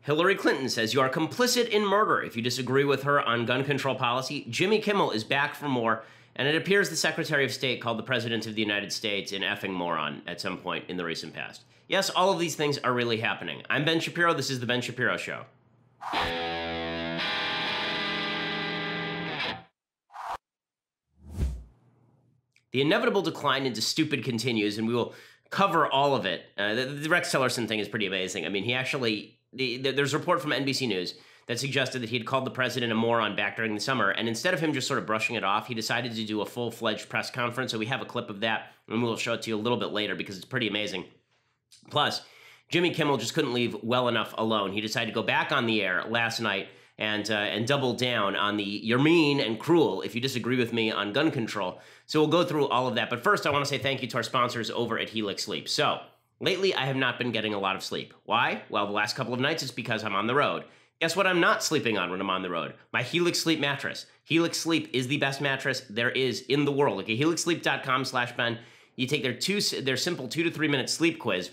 Hillary Clinton says you are complicit in murder if you disagree with her on gun control policy. Jimmy Kimmel is back for more. And it appears the Secretary of State called the President of the United States an effing moron at some point in the recent past. Yes, all of these things are really happening. I'm Ben Shapiro. This is The Ben Shapiro Show. The inevitable decline into stupid continues, and we will cover all of it. The Rex Tillerson thing is pretty amazing. I mean, he actually, there's a report from NBC News that suggested that he had called the president a moron back during the summer, and instead of him just sort of brushing it off, he decided to do a full-fledged press conference, so we have a clip of that, and we'll show it to you a little bit later because it's pretty amazing. Plus, Jimmy Kimmel just couldn't leave well enough alone. He decided to go back on the air last night and double down on the "you're mean and cruel if you disagree with me on gun control." So we'll go through all of that. But first, I want to say thank you to our sponsors over at HELIX Sleep. So lately, I have not been getting a lot of sleep. Why? Well, the last couple of nights, it's because I'm on the road. Guess what I'm not sleeping on when I'm on the road? My HELIX Sleep mattress. HELIX Sleep is the best mattress there is in the world. Okay, helixsleep.com/Ben. You take their simple 2 to 3 minute sleep quiz,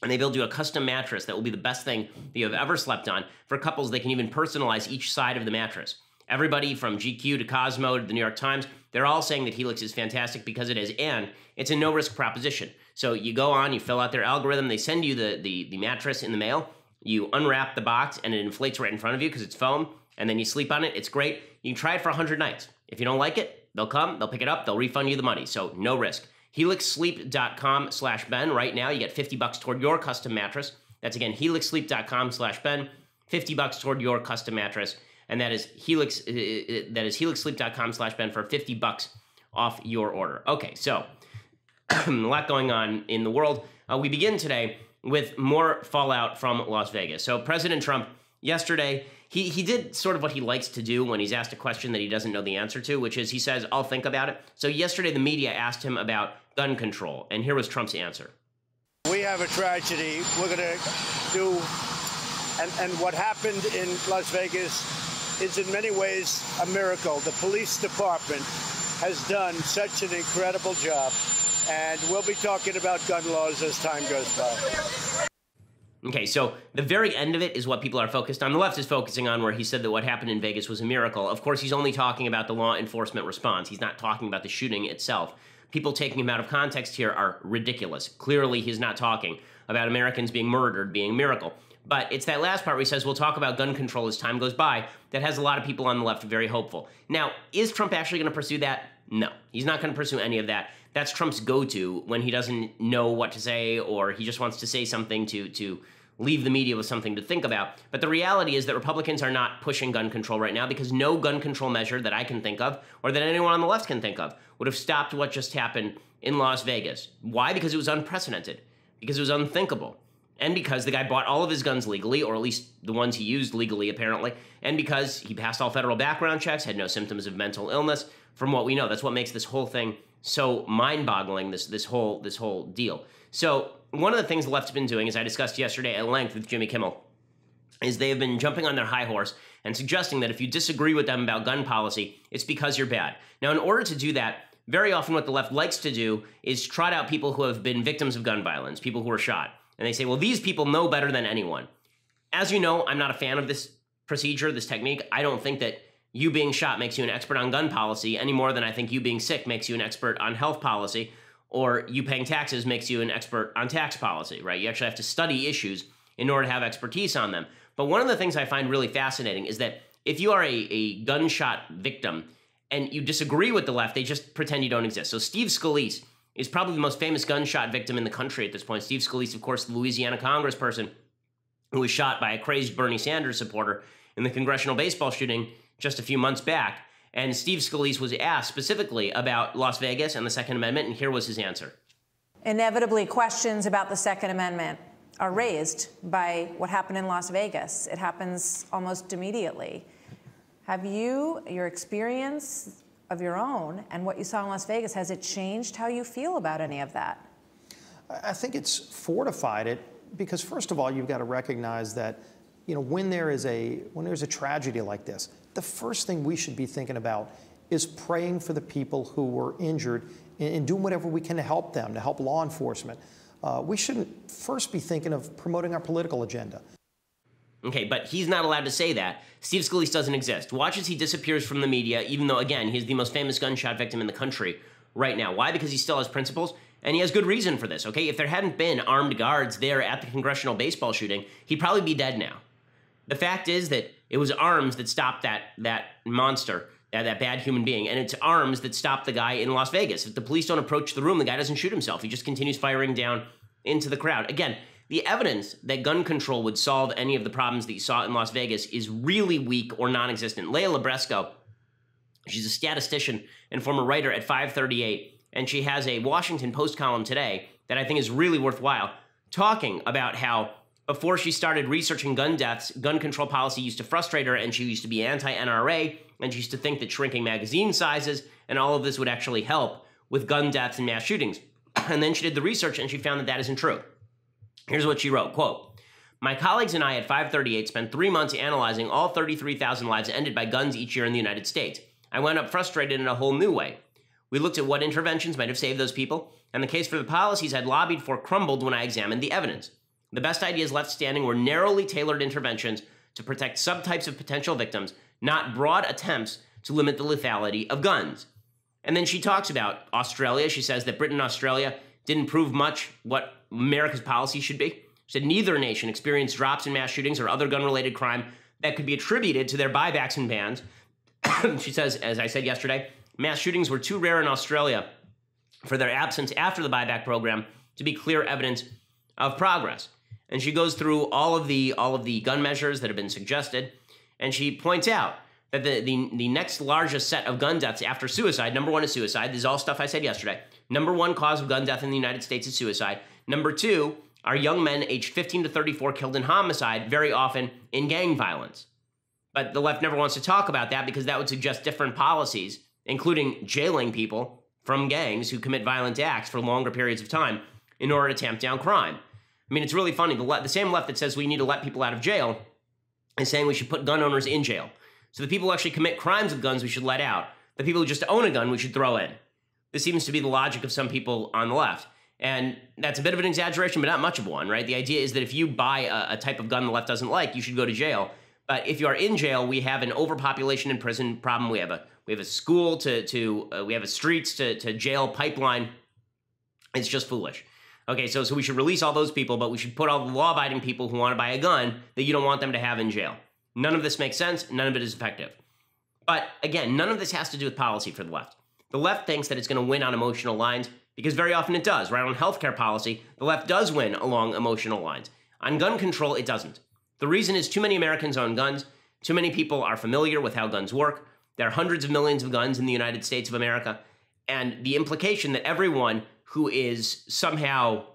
and they build you a custom mattress that will be the best thing that you have ever slept on. For couples, they can even personalize each side of the mattress. Everybody from GQ to Cosmo to the New York Times, they're all saying that HELIX is fantastic because it is, and it's a no-risk proposition. So you go on, you fill out their algorithm, they send you the mattress in the mail, you unwrap the box, and it inflates right in front of you because it's foam, and then you sleep on it. It's great. You can try it for 100 nights. If you don't like it, they'll come, they'll pick it up, they'll refund you the money, so no risk. helixsleep.com/Ben. Right now, you get $50 toward your custom mattress. That's, again, helixsleep.com/Ben. $50 toward your custom mattress. And that is helixsleep.com/Ben for $50 off your order. Okay, so a lot going on in the world. We begin today with more fallout from Las Vegas. So President Trump, yesterday, he did sort of what he likes to do when he's asked a question that he doesn't know the answer to, which is he says, "I'll think about it." So yesterday, the media asked him about gun control, and here was Trump's answer. We have a tragedy. We're going to do, and what happened in Las Vegas is in many ways a miracle. The police department has done such an incredible job, and we'll be talking about gun laws as time goes by. Okay, so the very end of it is what people are focused on. The left is focusing on where he said that what happened in Vegas was a miracle. Of course, he's only talking about the law enforcement response. He's not talking about the shooting itself. People taking him out of context here are ridiculous. Clearly, he's not talking about Americans being murdered being a miracle. But it's that last part where he says, we'll talk about gun control as time goes by, that has a lot of people on the left very hopeful. Now, is Trump actually going to pursue that? No, he's not going to pursue any of that. That's Trump's go-to when he doesn't know what to say or he just wants to say something to leave the media with something to think about. But the reality is that Republicans are not pushing gun control right now because no gun control measure that I can think of or that anyone on the left can think of would have stopped what just happened in Las Vegas. Why? Because it was unprecedented, because it was unthinkable, and because the guy bought all of his guns legally, or at least the ones he used legally, apparently, and because he passed all federal background checks, had no symptoms of mental illness, from what we know. That's what makes this whole thing so mind-boggling, this whole deal. So one of the things the left's been doing, as I discussed yesterday at length with Jimmy Kimmel, is they have been jumping on their high horse and suggesting that if you disagree with them about gun policy, it's because you're bad. Now, in order to do that, very often what the left likes to do is trot out people who have been victims of gun violence, people who were shot. And they say, well, these people know better than anyone. As you know, I'm not a fan of this procedure, this technique. I don't think that you being shot makes you an expert on gun policy any more than I think you being sick makes you an expert on health policy, or you paying taxes makes you an expert on tax policy, right? You actually have to study issues in order to have expertise on them. But one of the things I find really fascinating is that if you are a gunshot victim and you disagree with the left, they just pretend you don't exist. So Steve Scalise is probably the most famous gunshot victim in the country at this point. Steve Scalise, of course, the Louisiana congressperson who was shot by a crazed Bernie Sanders supporter in the congressional baseball shooting just a few months back. And Steve Scalise was asked specifically about Las Vegas and the Second Amendment, and here was his answer. Inevitably, questions about the Second Amendment are raised by what happened in Las Vegas. It happens almost immediately. Have you, your experience of your own and what you saw in Las Vegas, has it changed how you feel about any of that? I think it's fortified it because, first of all, you've got to recognize that, you know, when there's a tragedy like this, the first thing we should be thinking about is praying for the people who were injured and doing whatever we can to help them, to help law enforcement. We shouldn't first be thinking of promoting our political agenda. Okay, but he's not allowed to say that. Steve Scalise doesn't exist. Watch as he disappears from the media, even though, again, he's the most famous gunshot victim in the country right now. Why? Because he still has principles, and he has good reason for this, okay? If there hadn't been armed guards there at the congressional baseball shooting, he'd probably be dead now. The fact is that it was arms that stopped that monster, that bad human being, and it's arms that stopped the guy in Las Vegas. If the police don't approach the room, the guy doesn't shoot himself. He just continues firing down into the crowd. Again, the evidence that gun control would solve any of the problems that you saw in Las Vegas is really weak or non-existent. Leah Labresco, she's a statistician and former writer at 538, and she has a Washington Post column today that I think is really worthwhile, talking about how before she started researching gun deaths, gun control policy used to frustrate her, and she used to be anti-NRA, and she used to think that shrinking magazine sizes and all of this would actually help with gun deaths and mass shootings. And then she did the research, and she found that that isn't true. Here's what she wrote, quote, "My colleagues and I at 538 spent 3 months analyzing all 33,000 lives ended by guns each year in the United States. I wound up frustrated in a whole new way. We looked at what interventions might have saved those people, and the case for the policies I'd lobbied for crumbled when I examined the evidence. The best ideas left standing were narrowly tailored interventions to protect subtypes of potential victims, not broad attempts to limit the lethality of guns." And then she talks about Australia. She says that Britain and Australia didn't prove much what America's policy should be. She said neither nation experienced drops in mass shootings or other gun-related crime that could be attributed to their buybacks and bans. She says, as I said yesterday, mass shootings were too rare in Australia for their absence after the buyback program to be clear evidence of progress. And she goes through all of the gun measures that have been suggested, and she points out that the next largest set of gun deaths after suicide, number one is suicide. This is all stuff I said yesterday. Number one cause of gun death in the United States is suicide. Number two are young men aged 15 to 34 killed in homicide, very often in gang violence. But the left never wants to talk about that because that would suggest different policies, including jailing people from gangs who commit violent acts for longer periods of time in order to tamp down crime. I mean, it's really funny. The same left that says we need to let people out of jail is saying we should put gun owners in jail. So the people who actually commit crimes with guns we should let out. The people who just own a gun we should throw in. This seems to be the logic of some people on the left. And that's a bit of an exaggeration, but not much of one, right? The idea is that if you buy a type of gun the left doesn't like, you should go to jail. But if you are in jail, we have an overpopulation in prison problem. We have a school we have a streets to jail pipeline. It's just foolish. Okay, so we should release all those people, but we should put all the law-abiding people who want to buy a gun that you don't want them to have in jail. None of this makes sense. None of it is effective. But again, none of this has to do with policy for the left. The left thinks that it's going to win on emotional lines because very often it does, right? On healthcare policy, the left does win along emotional lines. On gun control, it doesn't. The reason is too many Americans own guns. Too many people are familiar with how guns work. There are hundreds of millions of guns in the United States of America. And the implication that everyone who is somehow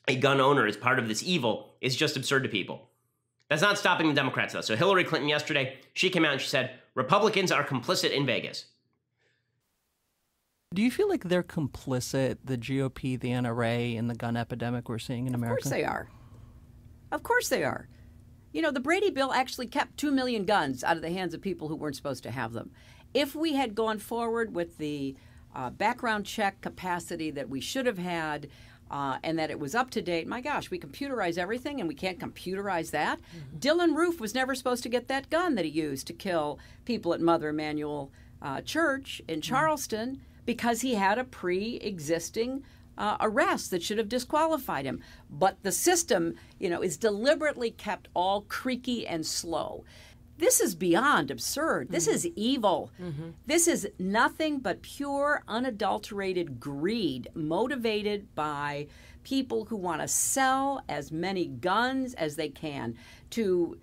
a gun owner is part of this evil is just absurd to people. That's not stopping the Democrats, though. So Hillary Clinton yesterday, she came out and she said, Republicans are complicit in Vegas. Do you feel like they're complicit, the GOP, the NRA, in the gun epidemic we're seeing in America? Of course they are. Of course they are. You know, the Brady bill actually kept 2 million guns out of the hands of people who weren't supposed to have them. If we had gone forward with the background check capacity that we should have had, and that it was up to date. My gosh, we computerize everything, and we can't computerize that. Mm-hmm. Dylan Roof was never supposed to get that gun that he used to kill people at Mother Emanuel Church in Charleston because he had a pre-existing arrest that should have disqualified him. But the system, you know, is deliberately kept all creaky and slow. This is beyond absurd. This is evil. Mm-hmm. This is nothing but pure, unadulterated greed motivated by people who want to sell as many guns as they can to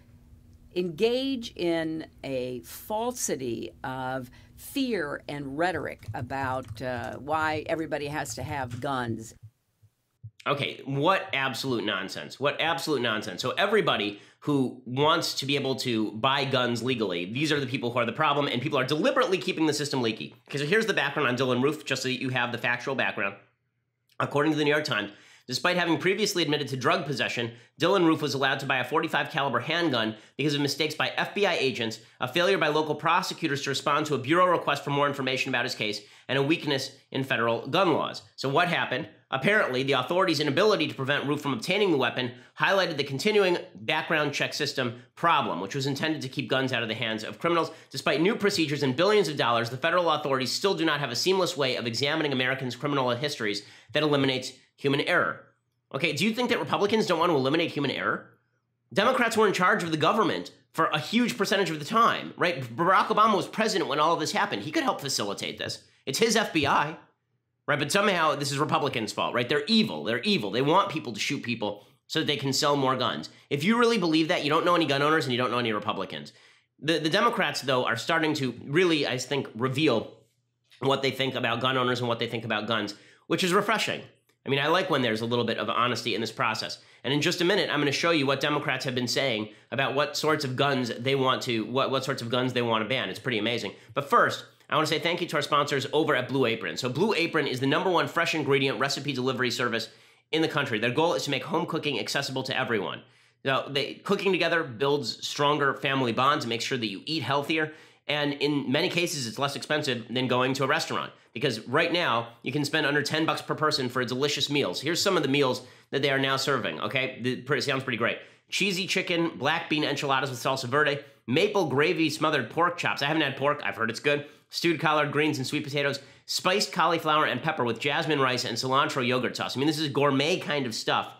engage in a falsity of fear and rhetoric about why everybody has to have guns. Okay, what absolute nonsense. What absolute nonsense. So everybody who wants to be able to buy guns legally, these are the people who are the problem, and people are deliberately keeping the system leaky. Okay, so here's the background on Dylan Roof, just so that you have the factual background. According to the New York Times, despite having previously admitted to drug possession, Dylan Roof was allowed to buy a .45 caliber handgun because of mistakes by FBI agents, a failure by local prosecutors to respond to a bureau request for more information about his case, and a weakness in federal gun laws. So what happened? Apparently, the authorities' inability to prevent Roof from obtaining the weapon highlighted the continuing background check system problem, which was intended to keep guns out of the hands of criminals. Despite new procedures and billions of dollars, the federal authorities still do not have a seamless way of examining Americans' criminal histories that eliminates human error. Okay, do you think that Republicans don't want to eliminate human error? Democrats were in charge of the government for a huge percentage of the time, right? Barack Obama was president when all of this happened. He could help facilitate this. It's his FBI. Right, but somehow this is Republicans' fault, right? They're evil. They're evil. They want people to shoot people so that they can sell more guns. If you really believe that, you don't know any gun owners and you don't know any Republicans. The Democrats, though, are starting to really, I think, reveal what they think about gun owners and what they think about guns, which is refreshing. I mean, I like when there's a little bit of honesty in this process. And in just a minute, I'm going to show you what Democrats have been saying about what sorts of guns they want to, what sorts of guns they want to ban. It's pretty amazing. But first, I want to say thank you to our sponsors over at Blue Apron. So Blue Apron is the #1 fresh ingredient recipe delivery service in the country. Their goal is to make home cooking accessible to everyone. Now, cooking together builds stronger family bonds and makes sure that you eat healthier. And in many cases, it's less expensive than going to a restaurant. Because right now, you can spend under $10 per person for delicious meals. Here's some of the meals that they are now serving, okay? It sounds pretty great. Cheesy chicken, black bean enchiladas with salsa verde, maple gravy smothered pork chops. I haven't had pork. I've heard it's good. Stewed collard greens and sweet potatoes, spiced cauliflower and pepper with jasmine rice and cilantro yogurt sauce. I mean, this is gourmet kind of stuff,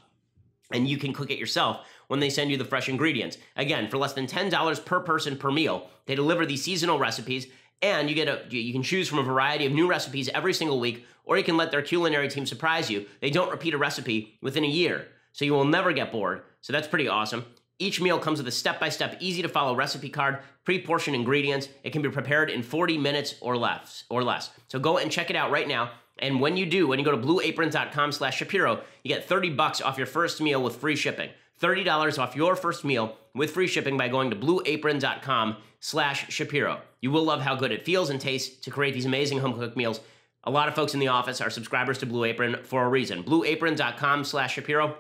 and you can cook it yourself when they send you the fresh ingredients. Again, for less than $10 per person per meal, they deliver these seasonal recipes, and you can choose from a variety of new recipes every single week, or you can let their culinary team surprise you. They don't repeat a recipe within a year, so you will never get bored. So that's pretty awesome. Each meal comes with a step-by-step, easy-to-follow recipe card, pre-portioned ingredients. It can be prepared in 40 minutes or less. So go and check it out right now. And when you go to blueaprons.com/Shapiro, you get $30 off your first meal with free shipping. $30 off your first meal with free shipping by going to blueaprons.com/Shapiro. You will love how good it feels and tastes to create these amazing home-cooked meals. A lot of folks in the office are subscribers to Blue Apron for a reason. blueaprons.com/Shapiro.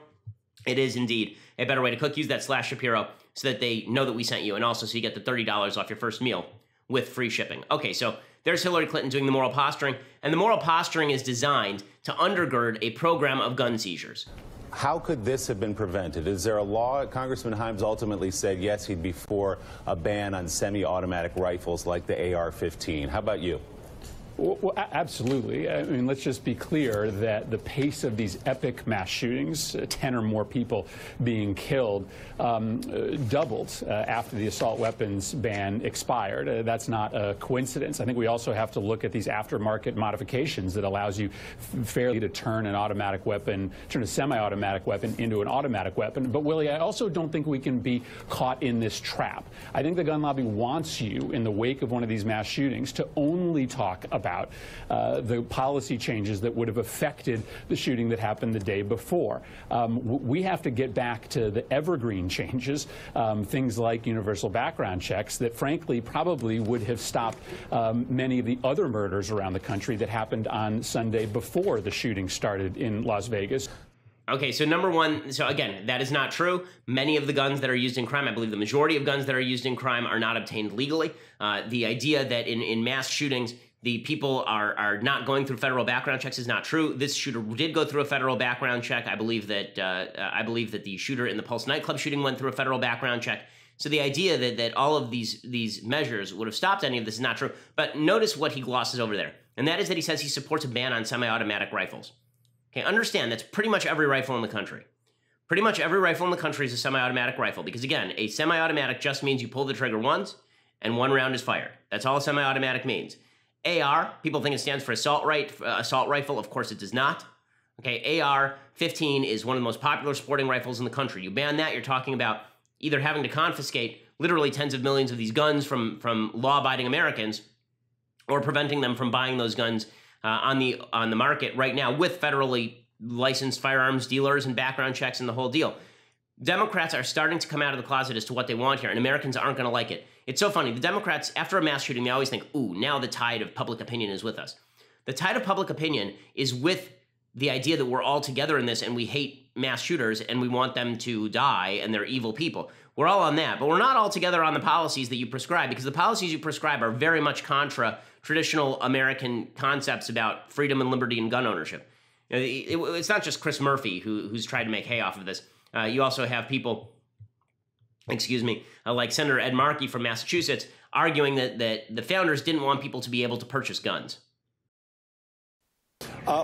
It is indeed a better way to cook. Use that /Shapiro so that they know that we sent you, and also so you get the $30 off your first meal with free shipping. Okay, so there's Hillary Clinton doing the moral posturing, and the moral posturing is designed to undergird a program of gun seizures. How could this have been prevented? Is there a law? Congressman Himes ultimately said yes, he'd be for a ban on semi-automatic rifles like the AR-15. How about you? Well, absolutely. I mean, let's just be clear that the pace of these epic mass shootings, 10 or more people being killed, doubled after the assault weapons ban expired. That's not a coincidence. I think we also have to look at these aftermarket modifications that allows you fairly to turn an automatic weapon, turn a semi-automatic weapon into an automatic weapon. But, Willie, I also don't think we can be caught in this trap. I think the gun lobby wants you, in the wake of one of these mass shootings, to only talk about the policy changes that would have affected the shooting that happened the day before. We have to get back to the evergreen changes, things like universal background checks that, frankly, probably would have stopped many of the other murders around the country that happened on Sunday before the shooting started in Las Vegas. Okay, so number one, so again, that is not true. Many of the guns that are used in crime, I believe the majority of guns that are used in crime are not obtained legally. The idea that in mass shootings, the people are not going through federal background checks is not true. This shooter did go through a federal background check. I believe that the shooter in the Pulse nightclub shooting went through a federal background check. So the idea that all of these measures would have stopped any of this is not true. But notice what he glosses over there, and that is that he says he supports a ban on semi-automatic rifles. Okay, understand that's pretty much every rifle in the country. Pretty much every rifle in the country is a semi-automatic rifle because, again, a semi-automatic just means you pull the trigger once and one round is fired. That's all a semi-automatic means. AR, people think it stands for assault rifle. Of course, it does not. Okay, AR-15 is one of the most popular sporting rifles in the country. You ban that, you're talking about either having to confiscate literally tens of millions of these guns from law-abiding Americans, or preventing them from buying those guns on the market right now with federally licensed firearms dealers and background checks and the whole deal. Democrats are starting to come out of the closet as to what they want here, and Americans aren't going to like it. It's so funny. The Democrats, after a mass shooting, they always think, ooh, now the tide of public opinion is with us. The tide of public opinion is with the idea that we're all together in this and we hate mass shooters and we want them to die and they're evil people. We're all on that, but we're not all together on the policies that you prescribe, because the policies you prescribe are very much contra traditional American concepts about freedom and liberty and gun ownership. It's not just Chris Murphy who's tried to make hay off of this. You also have people, like Senator Ed Markey from Massachusetts, arguing that the founders didn't want people to be able to purchase guns.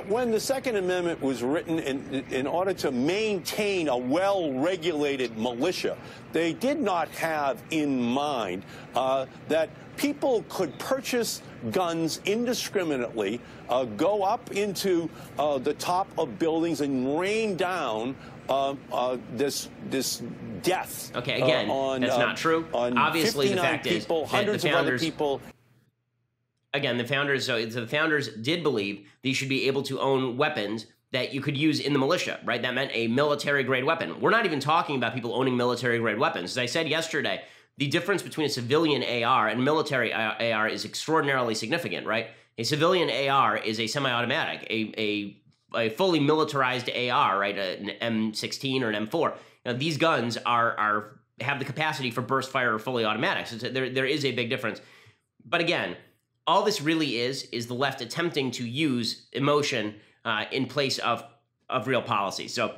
When the Second Amendment was written in order to maintain a well-regulated militia, they did not have in mind that people could purchase guns indiscriminately, go up into the top of buildings and rain down this death. Okay, again, that's not true. Obviously, the fact is hundreds of other people. Again, the founders did believe that you should be able to own weapons that you could use in the militia, right? That meant a military-grade weapon. We're not even talking about people owning military-grade weapons. As I said yesterday, the difference between a civilian AR and military AR is extraordinarily significant, right? A civilian AR is a semi-automatic. A fully militarized AR, right? An M16 or an M4. Now, these guns have the capacity for burst fire or fully automatic. So there is a big difference. But again, all this really is the left attempting to use emotion in place of real policy. So,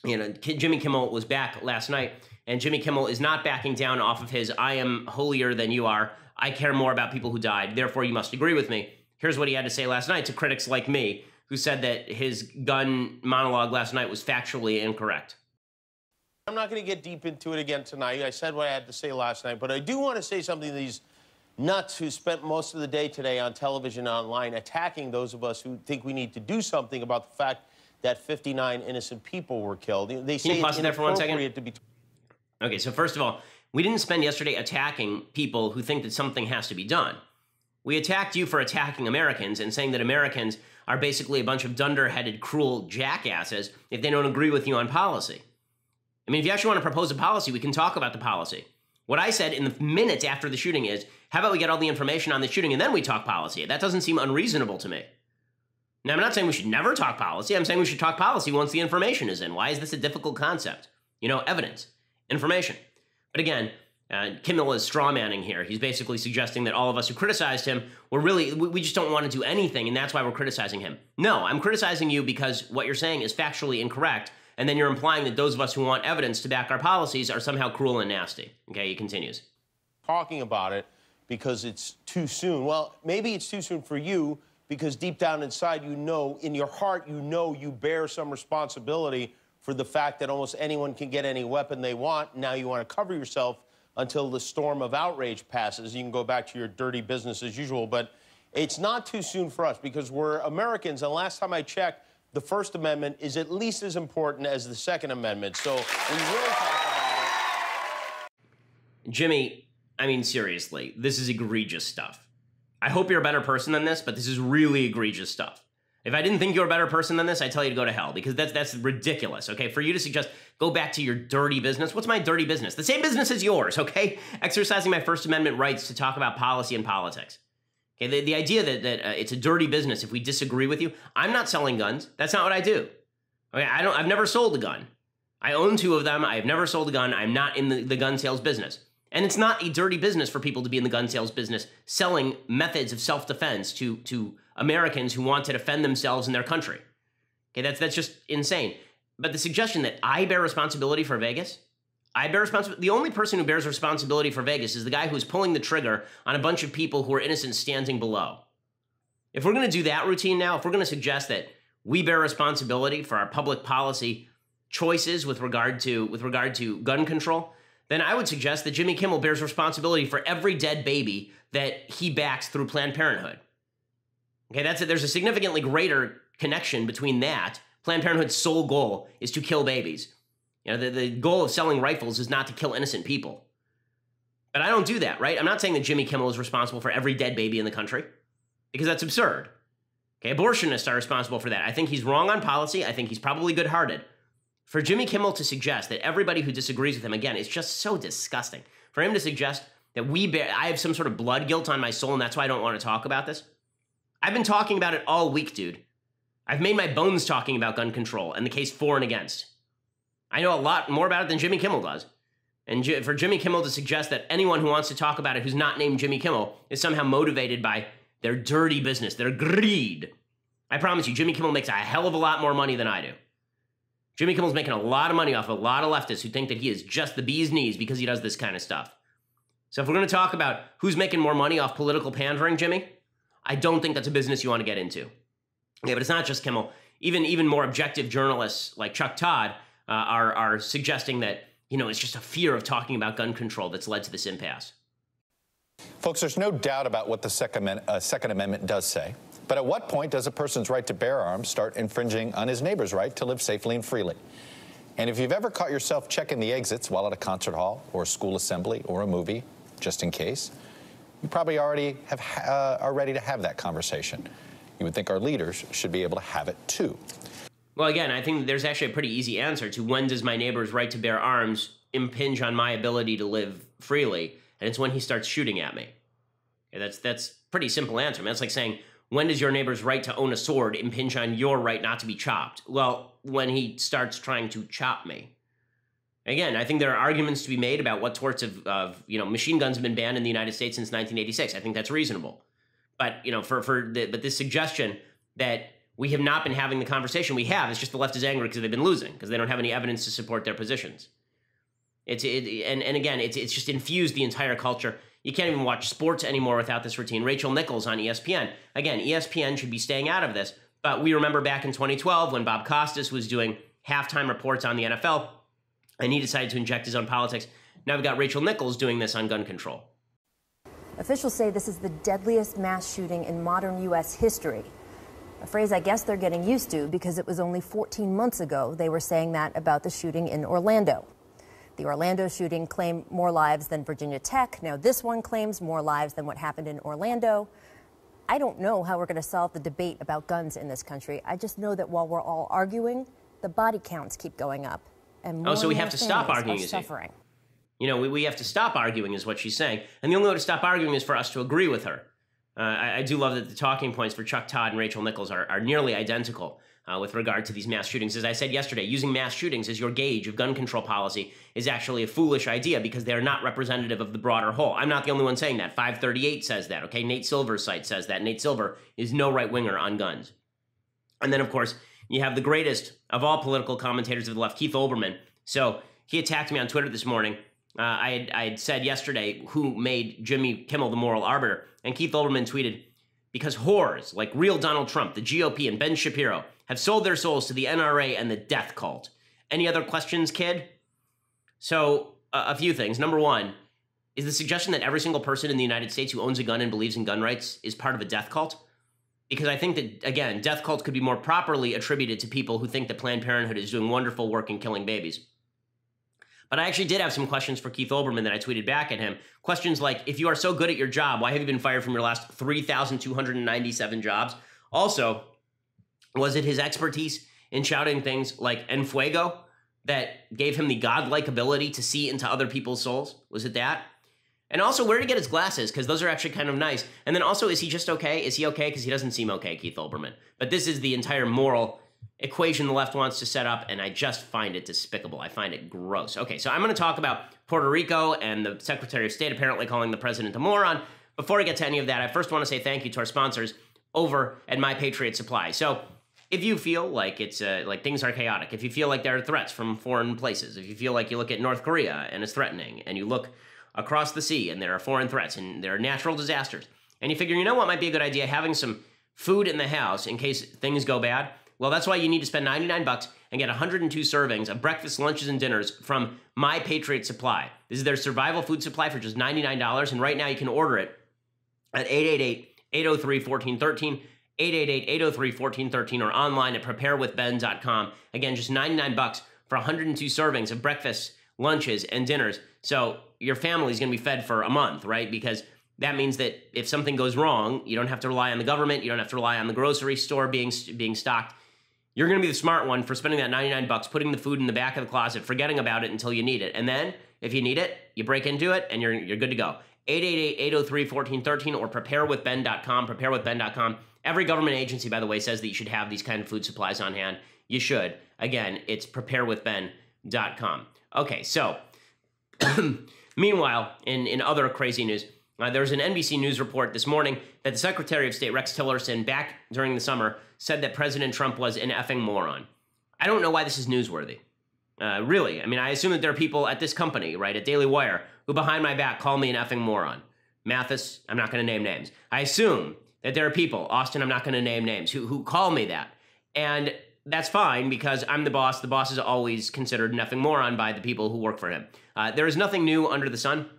Jimmy Kimmel was back last night, and Jimmy Kimmel is not backing down off of his "I am holier than you are. I care more about people who died. Therefore, you must agree with me." Here's what he had to say last night to critics like me, who said that his gun monologue last night was factually incorrect. I'm not going to get deep into it again tonight. I said what I had to say last night, but I do want to say something to these nuts who spent most of the day today on television and online attacking those of us who think we need to do something about the fact that 59 innocent people were killed. They say it's inappropriate to be... Okay, so first of all, we didn't spend yesterday attacking people who think that something has to be done. We attacked you for attacking Americans and saying that Americans are basically a bunch of dunder-headed, cruel jackasses if they don't agree with you on policy. I mean, if you actually want to propose a policy, we can talk about the policy. What I said in the minutes after the shooting is, how about we get all the information on the shooting and then we talk policy? That doesn't seem unreasonable to me. Now, I'm not saying we should never talk policy. I'm saying we should talk policy once the information is in. Why is this a difficult concept? Evidence, information. But again, Kimmel is strawmanning here. He's basically suggesting that all of us who criticized him we just don't want to do anything, and that's why we're criticizing him. No, I'm criticizing you because what you're saying is factually incorrect, and then you're implying that those of us who want evidence to back our policies are somehow cruel and nasty. Okay, he continues. Talking about it because it's too soon. Well, maybe it's too soon for you because deep down inside, in your heart, you bear some responsibility for the fact that almost anyone can get any weapon they want. Now you want to cover yourself until the storm of outrage passes. You can go back to your dirty business as usual, but it's not too soon for us because we're Americans, and last time I checked, the First Amendment is at least as important as the Second Amendment. So we will talk about it. Jimmy, I mean, seriously, this is egregious stuff. I hope you're a better person than this, but this is really egregious stuff. If I didn't think you were a better person than this, I'd tell you to go to hell, because that's ridiculous, okay? For you to suggest, go back to your dirty business. What's my dirty business? The same business as yours, okay? Exercising my First Amendment rights to talk about policy and politics. Okay, the idea that it's a dirty business if we disagree with you. I'm not selling guns. That's not what I do. Okay, I've never sold a gun. I own 2 of them. I've never sold a gun. I'm not in the gun sales business. And it's not a dirty business for people to be in the gun sales business, selling methods of self-defense to Americans who want to defend themselves and their country. Okay, that's just insane. But the suggestion that I bear responsibility for Vegas, the only person who bears responsibility for Vegas is the guy who's pulling the trigger on a bunch of people who are innocent standing below. If we're going to do that routine now, if we're going to suggest that we bear responsibility for our public policy choices with regard to gun control, then I would suggest that Jimmy Kimmel bears responsibility for every dead baby that he backs through Planned Parenthood. Okay, there's a significantly greater connection between that. Planned Parenthood's sole goal is to kill babies. The goal of selling rifles is not to kill innocent people. But I don't do that, right? I'm not saying that Jimmy Kimmel is responsible for every dead baby in the country, because that's absurd. Okay, abortionists are responsible for that. I think he's wrong on policy. I think he's probably good-hearted. For Jimmy Kimmel to suggest that everybody who disagrees with him, again, it's just so disgusting. For him to suggest that I have some sort of blood guilt on my soul and that's why I don't want to talk about this. I've been talking about it all week, dude. I've made my bones talking about gun control and the case for and against. I know a lot more about it than Jimmy Kimmel does. And for Jimmy Kimmel to suggest that anyone who wants to talk about it who's not named Jimmy Kimmel is somehow motivated by their dirty business, their greed, I promise you, Jimmy Kimmel makes a hell of a lot more money than I do. Jimmy Kimmel's making a lot of money off of a lot of leftists who think that he is just the bee's knees because he does this kind of stuff. So if we're going to talk about who's making more money off political pandering, Jimmy, I don't think that's a business you want to get into. Yeah, but it's not just Kimmel. Even more objective journalists like Chuck Todd are suggesting that, it's just a fear of talking about gun control that's led to this impasse. Folks, there's no doubt about what the Second Amendment does say. But at what point does a person's right to bear arms start infringing on his neighbor's right to live safely and freely? And if you've ever caught yourself checking the exits while at a concert hall or a school assembly or a movie, just in case, you probably already are ready to have that conversation. You would think our leaders should be able to have it too. Well, again, I think there's actually a pretty easy answer to when does my neighbor's right to bear arms impinge on my ability to live freely, and it's when he starts shooting at me. Okay, that's pretty simple answer. I mean, that's like saying, when does your neighbor's right to own a sword impinge on your right not to be chopped? Well, when he starts trying to chop me. Again, I think there are arguments to be made about what sorts of machine guns have been banned in the United States since 1986. I think that's reasonable. But, but this suggestion that we have not been having the conversation we have, it's just the left is angry because they've been losing, because they don't have any evidence to support their positions. It's just infused the entire culture. You can't even watch sports anymore without this routine. Rachel Nichols on ESPN. Again, ESPN should be staying out of this, but we remember back in 2012 when Bob Costas was doing halftime reports on the NFL, and he decided to inject his own politics. Now we've got Rachel Nichols doing this on gun control. Officials say this is the deadliest mass shooting in modern U.S. history. A phrase I guess they're getting used to because it was only 14 months ago they were saying that about the shooting in Orlando. The Orlando shooting claimed more lives than Virginia Tech. Now this one claims more lives than what happened in Orlando. I don't know how we're going to solve the debate about guns in this country. I just know that while we're all arguing, the body counts keep going up. And more so we have to stop arguing, is suffering. We have to stop arguing is what she's saying. And the only way to stop arguing is for us to agree with her. I do love that the talking points for Chuck Todd and Rachel Nichols are nearly identical with regard to these mass shootings. As I said yesterday, using mass shootings as your gauge of gun control policy is actually a foolish idea because they are not representative of the broader whole. I'm not the only one saying that. 538 says that, okay? Nate Silver's site says that. Nate Silver is no right-winger on guns. And then, of course, you have the greatest of all political commentators of the left, Keith Olbermann. So he attacked me on Twitter this morning. I had said yesterday who made Jimmy Kimmel the moral arbiter, and Keith Olbermann tweeted, because whores like real Donald Trump, the GOP, and Ben Shapiro have sold their souls to the NRA and the death cult. Any other questions, kid? So, a few things. Number one, is the suggestion that every single person in the United States who owns a gun and believes in gun rights is part of a death cult? Because I think that, again, death cults could be more properly attributed to people who think that Planned Parenthood is doing wonderful work in killing babies. But I actually did have some questions for Keith Olbermann that I tweeted back at him. Questions like, if you are so good at your job, why have you been fired from your last 3,297 jobs? Also, was it his expertise in shouting things like En Fuego that gave him the godlike ability to see into other people's souls? Was it that? And also, where did he get his glasses? Because those are actually kind of nice. And then also, is he just okay? Is he okay? Because he doesn't seem okay, Keith Olbermann. But this is the entire moral equation the left wants to set up, and I just find it despicable. I find it gross. Okay, so I'm going to talk about Puerto Rico and the Secretary of State apparently calling the president a moron. Before I get to any of that, I first want to say thank you to our sponsors over at My Patriot Supply. So if you feel like it's like things are chaotic, if you feel like there are threats from foreign places, if you feel like you look at North Korea and it's threatening, and you look across the sea and there are foreign threats and there are natural disasters, and you figure, you know what might be a good idea? Having some food in the house in case things go bad. Well, that's why you need to spend $99 and get 102 servings of breakfast, lunches, and dinners from My Patriot Supply. This is their survival food supply for just $99, and right now you can order it at 888-803-1413, 888-803-1413, or online at preparewithben.com. Again, just $99 for 102 servings of breakfast, lunches, and dinners. So your family's going to be fed for a month, right? Because that means that if something goes wrong, you don't have to rely on the government, you don't have to rely on the grocery store being stocked. You're going to be the smart one for spending that $99, putting the food in the back of the closet, forgetting about it until you need it. And then, if you need it, you break into it, and you're good to go. 888-803-1413 or preparewithben.com, preparewithben.com. Every government agency, by the way, says that you should have these kind of food supplies on hand. You should. Again, it's preparewithben.com. Okay, so, meanwhile, in other crazy news, There was an NBC News report this morning that the Secretary of State, Rex Tillerson, back during the summer, said that President Trump was an effing moron. I don't know why this is newsworthy. Really. I mean, I assume that there are people at this company, right, at Daily Wire, who behind my back call me an effing moron. Mathis, I'm not going to name names. I assume that there are people, Austin, I'm not going to name names, who call me that. And that's fine because I'm the boss. The boss is always considered an effing moron by the people who work for him. There is nothing new under the sun.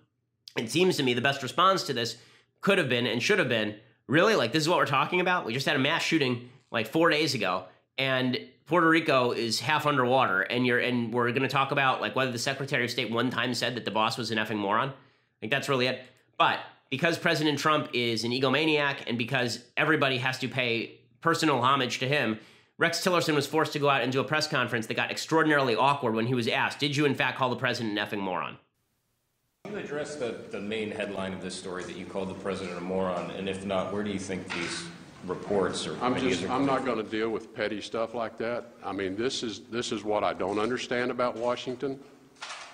It seems to me the best response to this could have been and should have been, really, like, this is what we're talking about? We just had a mass shooting like 4 days ago, and Puerto Rico is half underwater, and we're going to talk about like whether the Secretary of State one time said that the boss was an effing moron. I think that's really it. But because President Trump is an egomaniac and because everybody has to pay personal homage to him, Rex Tillerson was forced to go out and do a press conference that got extraordinarily awkward when he was asked, did you in fact call the president an effing moron? Can you address the main headline of this story that you called the president a moron? And if not, where do you think these reports or I'm not going to deal with petty stuff like that. I mean, this is what I don't understand about Washington.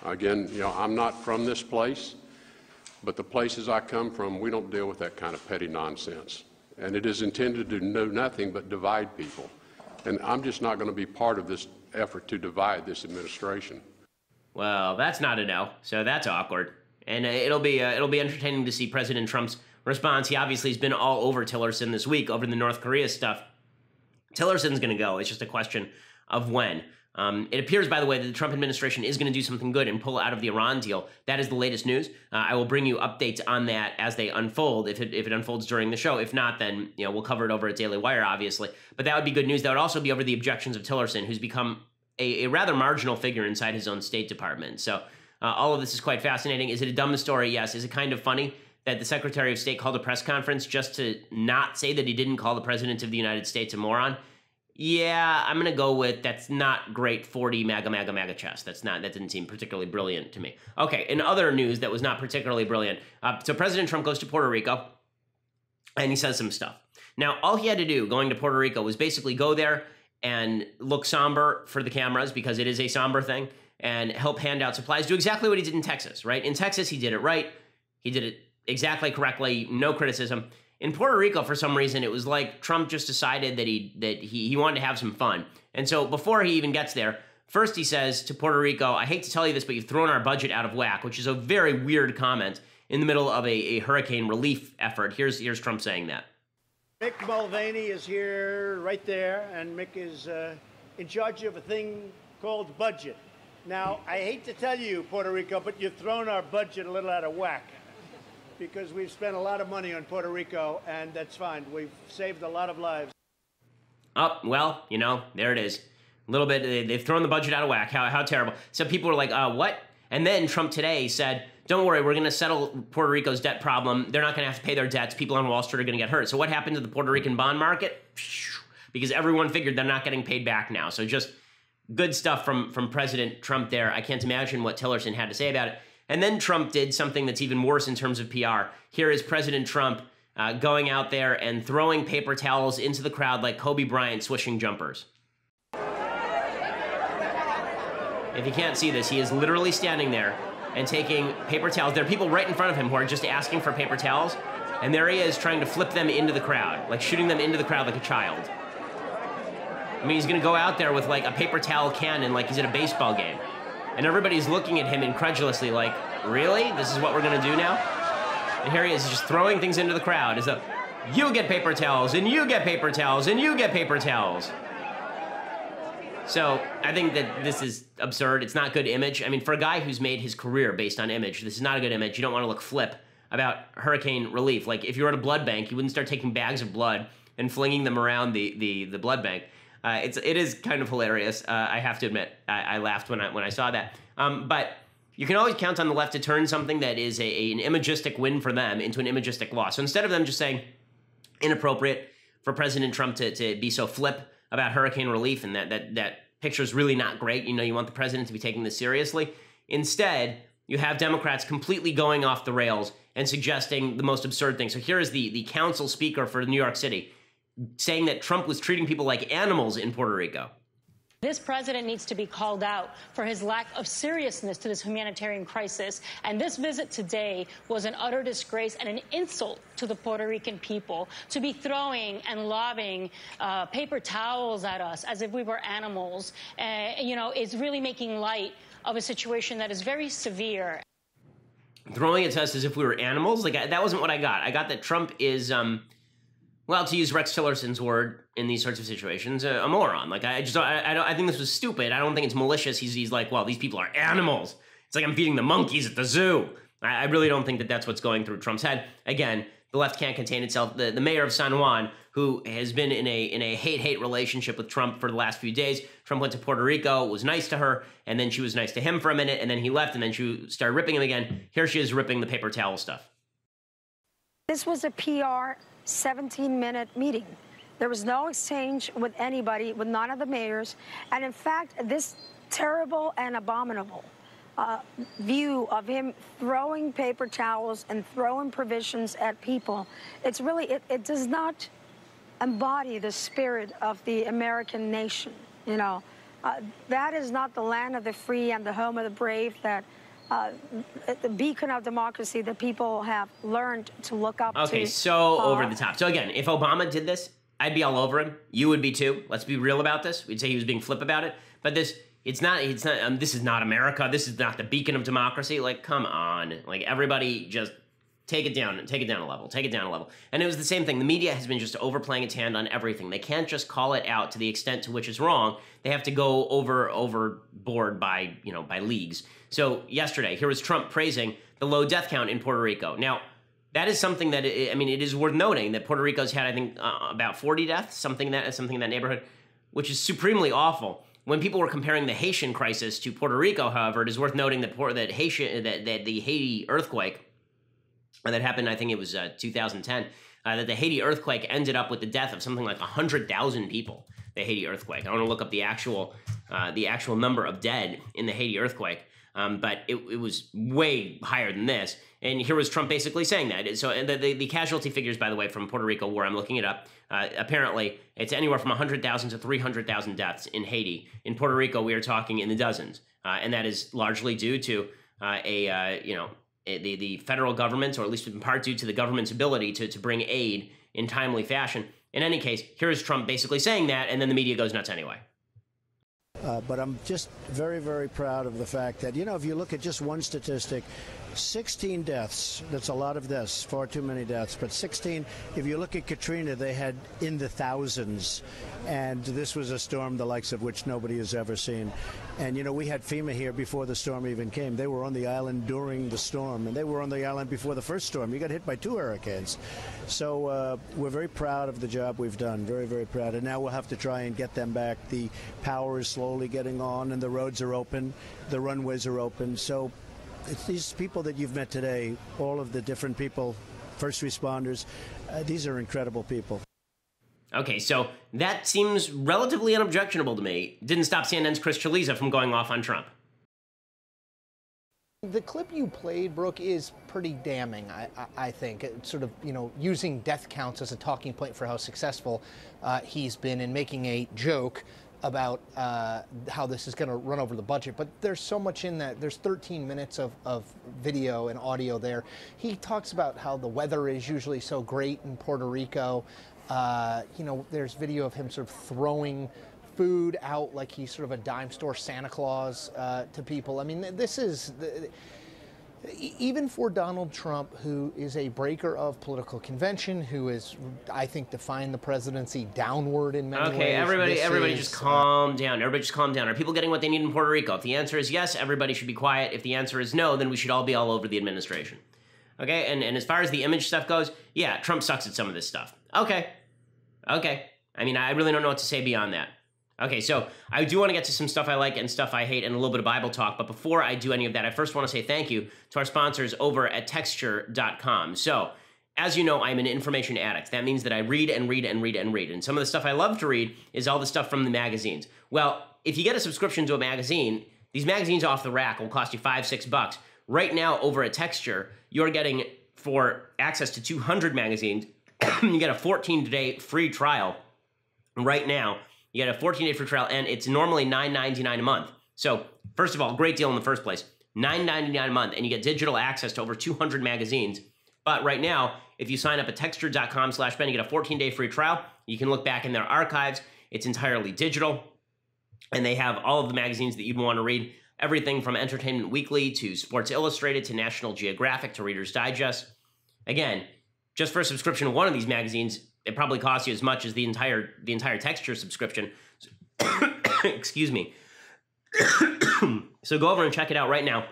Again, you know, I'm not from this place, but the places I come from, we don't deal with that kind of petty nonsense. And it is intended to do nothing but divide people. And I'm just not going to be part of this effort to divide this administration. Well, that's not a no, so that's awkward. And it'll be entertaining to see President Trump's response. He obviously has been all over Tillerson this week over the North Korea stuff. Tillerson's going to go. It's just a question of when. It appears, by the way, that the Trump administration is going to do something good and pull out of the Iran deal. That is the latest news. I will bring you updates on that as they unfold, if it unfolds during the show. If not, then we'll cover it over at Daily Wire, obviously. But that would be good news. That would also be over the objections of Tillerson, who's become a rather marginal figure inside his own State Department. So all of this is quite fascinating. Is it a dumb story? Yes. Is it kind of funny that the Secretary of State called a press conference just to not say that he didn't call the President of the United States a moron? Yeah, I'm going to go with that's not great 40 MAGA chess. That didn't seem particularly brilliant to me. Okay, in other news that was not particularly brilliant, so President Trump goes to Puerto Rico, and he says some stuff. Now, all he had to do going to Puerto Rico was basically go there and look somber for the cameras, because it is a somber thing, and help hand out supplies, do exactly what he did in Texas, right? In Texas, he did it right. He did it exactly correctly, no criticism. In Puerto Rico, for some reason, it was like Trump just decided that he wanted to have some fun. And so before he even gets there, first he says to Puerto Rico, I hate to tell you this, but you've thrown our budget out of whack, which is a very weird comment in the middle of a hurricane relief effort. Here's Trump saying that. Mick Mulvaney is here, right there, and Mick is in charge of a thing called budget. Now, I hate to tell you, Puerto Rico, but you've thrown our budget a little out of whack, because we've spent a lot of money on Puerto Rico, and that's fine. We've saved a lot of lives. Oh, well, there it is. A little bit, they've thrown the budget out of whack. How terrible. So people were like, what? And then Trump today said, don't worry, we're going to settle Puerto Rico's debt problem. They're not going to have to pay their debts. People on Wall Street are going to get hurt. So what happened to the Puerto Rican bond market? Because everyone figured they're not getting paid back now. So just good stuff from President Trump there. I can't imagine what Tillerson had to say about it. And then Trump did something that's even worse in terms of PR. Here is President Trump going out there and throwing paper towels into the crowd like Kobe Bryant swishing jumpers. If you can't see this, he is literally standing there and taking paper towels. There are people right in front of him who are just asking for paper towels, and there he is trying to flip them into the crowd, like shooting them into the crowd like a child. I mean, he's going to go out there with like a paper towel cannon like he's at a baseball game. And everybody's looking at him incredulously like, really? This is what we're going to do now? And here he is, just throwing things into the crowd as though, you get paper towels, and you get paper towels, and you get paper towels. So I think that this is absurd. It's not good image. I mean, for a guy who's made his career based on image, this is not a good image. You don't want to look flip about hurricane relief. Like, if you were at a blood bank, you wouldn't start taking bags of blood and flinging them around the blood bank. It is kind of hilarious. I have to admit, I laughed when I saw that. But you can always count on the left to turn something that is an imagistic win for them into an imagistic loss. So instead of them just saying inappropriate for President Trump to be so flip about hurricane relief and that picture's really not great, you want the president to be taking this seriously. Instead, you have Democrats completely going off the rails and suggesting the most absurd things. So here is the council speaker for New York City saying that Trump was treating people like animals in Puerto Rico. This president needs to be called out for his lack of seriousness to this humanitarian crisis. And this visit today was an utter disgrace and an insult to the Puerto Rican people. To be throwing and lobbing paper towels at us as if we were animals, is really making light of a situation that is very severe. Throwing it to us as if we were animals? Like, that wasn't what I got. I got that Trump is, well, to use Rex Tillerson's word in these sorts of situations, a moron. Like, I think this was stupid. I don't think it's malicious. He's like, well, these people are animals. It's like I'm feeding the monkeys at the zoo. I really don't think that that's what's going through Trump's head. Again, the left can't contain itself. The mayor of San Juan, who has been in a hate-hate relationship with Trump for the last few days. Trump went to Puerto Rico, was nice to her, and then she was nice to him for a minute, and then he left, and then she started ripping him again. Here she is ripping the paper towel stuff. This was a PR 17-minute meeting. There was no exchange with anybody, with none of the mayors. And in fact, this terrible and abominable view of him throwing paper towels and throwing provisions at people, it's really, it does not embody the spirit of the American nation. You know, that is not the land of the free and the home of the brave, that the beacon of democracy that people have learned to look up to. Okay, so over the top. So again, if Obama did this, I'd be all over him. You would be too. Let's be real about this. We'd say he was being flip about it. But this, it's not. This is not America. This is not the beacon of democracy. Like, come on. Like, everybody just take it down a level. Take it down a level. And it was the same thing. The media has been just overplaying its hand on everything. They can't just call it out to the extent to which it's wrong. They have to go overboard by leagues. So yesterday, here was Trump praising the low death count in Puerto Rico. Now, that is something that, it is worth noting that Puerto Rico's had, I think, about 40 deaths, something in that neighborhood, which is supremely awful. When people were comparing the Haitian crisis to Puerto Rico, however, it is worth noting that the Haiti earthquake that happened, I think it was 2010, that the Haiti earthquake ended up with the death of something like 100,000 people. The Haiti earthquake. I want to look up the actual number of dead in the Haiti earthquake. But it was way higher than this. And here was Trump basically saying that. So the casualty figures, by the way, from Puerto Rico, where I'm looking it up, apparently it's anywhere from 100,000 to 300,000 deaths in Haiti. In Puerto Rico, we are talking in the dozens. And that is largely due to the federal government, or at least in part due to the government's ability to bring aid in timely fashion. In any case, here's Trump basically saying that, and then the media goes nuts anyway. But I'm just very, very proud of the fact that, if you look at just one statistic, 16 deaths, that's a lot of deaths, far too many deaths, but 16, if you look at Katrina, they had in the thousands, and this was a storm the likes of which nobody has ever seen. And, we had FEMA here before the storm even came. They were on the island during the storm, and they were on the island before the first storm. You got hit by 2 hurricanes. So we're very proud of the job we've done, very, very proud. And now we'll have to try and get them back. The power is slowly getting on, and the roads are open, the runways are open. So it's these people that you've met today, all of the different people, first responders, these are incredible people. Okay, so that seems relatively unobjectionable to me. Didn't stop CNN's Chris Chaliza from going off on Trump. The clip you played, Brooke, is pretty damning, I think. It's sort of, using death counts as a talking point for how successful he's been in making a joke about how this is going to run over the budget. But there's so much in that. There's 13 minutes of video and audio there. He talks about how the weather is usually so great in Puerto Rico. There's video of him sort of throwing food out like he's sort of a dime store Santa Claus to people. I mean, this is, even for Donald Trump, who is a breaker of political convention, who is, I think, defined the presidency downward in many ways. Okay, everybody just calm down. Everybody just calm down. Are people getting what they need in Puerto Rico? If the answer is yes, everybody should be quiet. If the answer is no, then we should all be all over the administration. Okay, and as far as the image stuff goes, yeah, Trump sucks at some of this stuff. Okay. I mean, I really don't know what to say beyond that. Okay, so I do want to get to some stuff I like and stuff I hate and a little bit of Bible talk, but before I do any of that, I first want to say thank you to our sponsors over at Texture.com. So, as you know, I'm an information addict. That means that I read and read and read and read, and some of the stuff I love to read is all the stuff from the magazines. Well, if you get a subscription to a magazine, these magazines off the rack will cost you $5-6. Right now, over at Texture, you're getting, for access to 200 magazines, you get a 14-day free trial right now You get a 14-day free trial, and it's normally $9.99 a month. So first of all, great deal in the first place. $9.99 a month, and you get digital access to over 200 magazines. But right now, if you sign up at Texture.com/Ben, you get a 14-day free trial. You can look back in their archives. It's entirely digital, and they have all of the magazines that you'd want to read. Everything from Entertainment Weekly to Sports Illustrated to National Geographic to Reader's Digest. Again, just for a subscription to one of these magazines, it probably costs you as much as the entire Texture subscription. Excuse me. So go over and check it out right now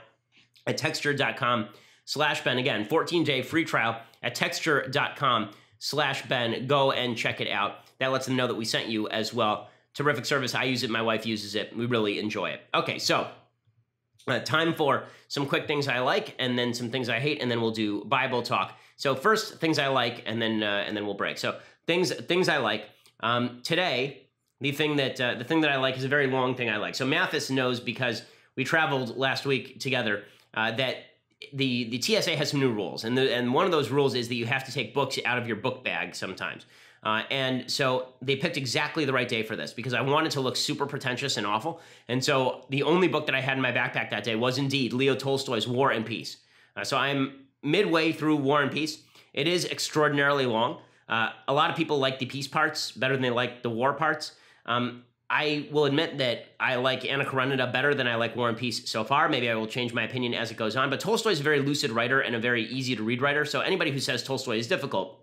at Texture.com/Ben. Again, 14-day free trial at Texture.com/Ben. Go and check it out. That lets them know that we sent you as well. Terrific service. I use it. My wife uses it. We really enjoy it. Okay, so time for some quick things I like, and then some things I hate, and then we'll do Bible talk. So first, things I like, and then we'll break. So things I like. Today, the thing that I like is a very long thing I like. So Mathis knows, because we traveled last week together, that the TSA has some new rules, and one of those rules is that you have to take books out of your book bag sometimes. And so they picked exactly the right day for this, because I wanted to look super pretentious and awful. And so the only book that I had in my backpack that day was indeed Leo Tolstoy's War and Peace. So I'm midway through War and Peace. It is extraordinarily long. A lot of people like the peace parts better than they like the war parts. I will admit that I like Anna Karenina better than I like War and Peace so far. Maybe I will change my opinion as it goes on. But Tolstoy is a very lucid writer and a very easy-to-read writer. So anybody who says Tolstoy is difficult,